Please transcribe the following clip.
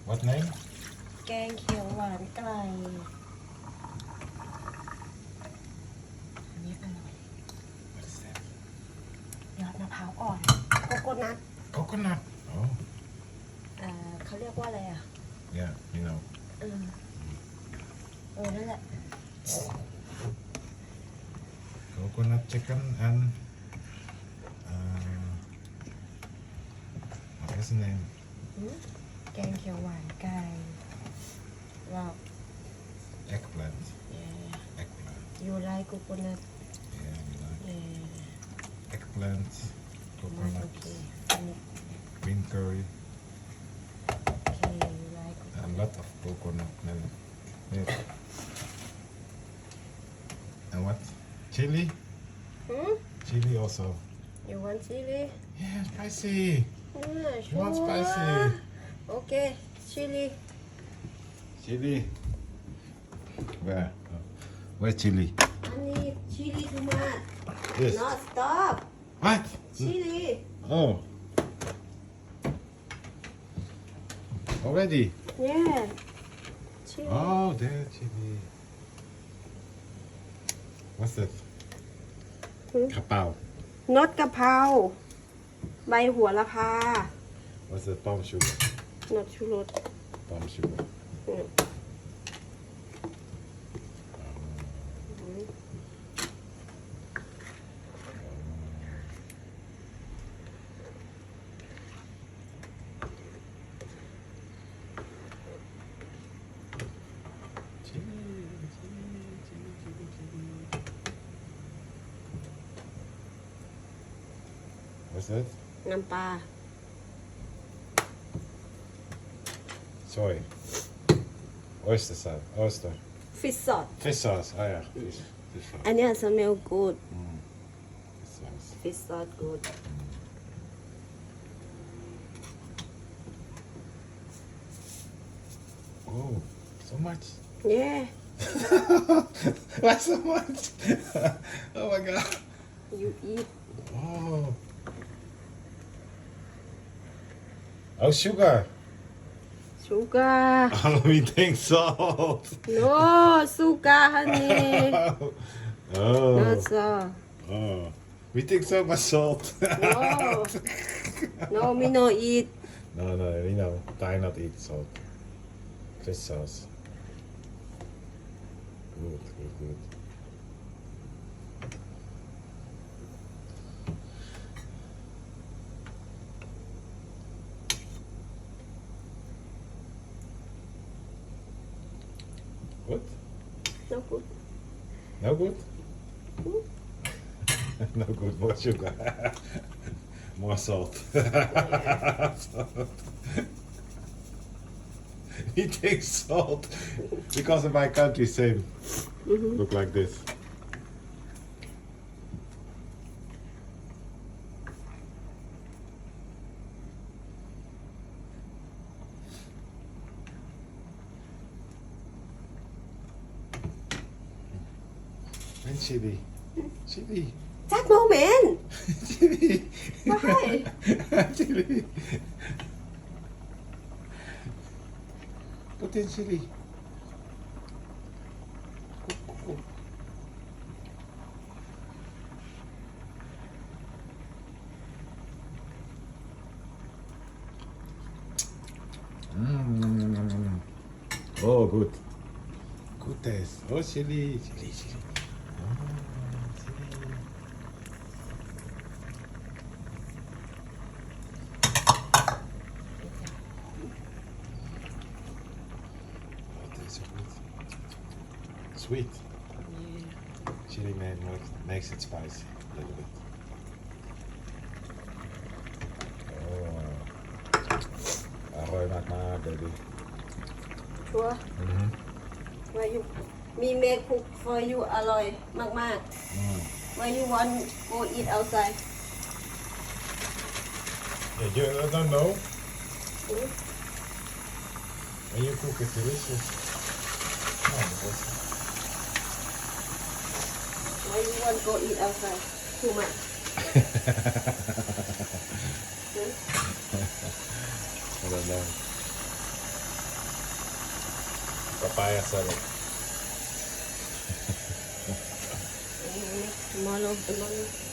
What name? แกงเขียวหวานไก่อันนี้อร่อย What is that? ยอดมะพร้าวอ่อนโกโก้นัท Coconut. Oh, เขาเรียกว่าอะไรอ่ะ yeah, you know. นั่นแหละ Coconut chicken and what is the name? แกงเขียวหวานไก่เรา Eggplant. Eggplant. you like coconut Yeah, you like eggplant, โอ coconut, เคอันนี้ green curry, โอเค you like and a lot of coconut milk. Milk. And what? Chili? Chili also. you want chili Yeah, spicy. You want spicy? โอเค chili Chili. Where? Where chili? อันนี้ chili too much This. no stop What? chili Oh. Already? yeah chili Oh, there chili. What's that? Kapao. not กะเพราใบหัวละพา What's that? Palm sugar. not ชูรส Palm sugar. What's that? น้ำปลา Soy. Oyster sauce. Oyster. fish sauce Fish sauce. Oh yeah. Fish sauce. อันเนี้ย smell good Fish sauce. fish sauce good Oh, so much. yeah Why so much? Oh my god. you eat Oh. Oh, sugar. sugar Oh, we think salt. no sugar honey Oh. not salt Oh. We think so much salt. no no me no eat No, we know. Thai not eat salt. Fish sauce. Good. Good? no good No good? No good, more sugar. More salt. He takes salt because in my country same look like this. And chili. Chili. that moment Chili. why Chili. Put in chili. Oh, good. Good taste. Oh, chili. Oh, chili. Sweet. Chili makes it spicy a little bit. Oh, อร่อยมากๆ baby. sure why you me make cook for you อร่อยมากๆ why you want go eat outside Yeah, you don't know. When you cook it's delicious. why you want go eat outside too much I don't know. papaya salad. Tomorrow.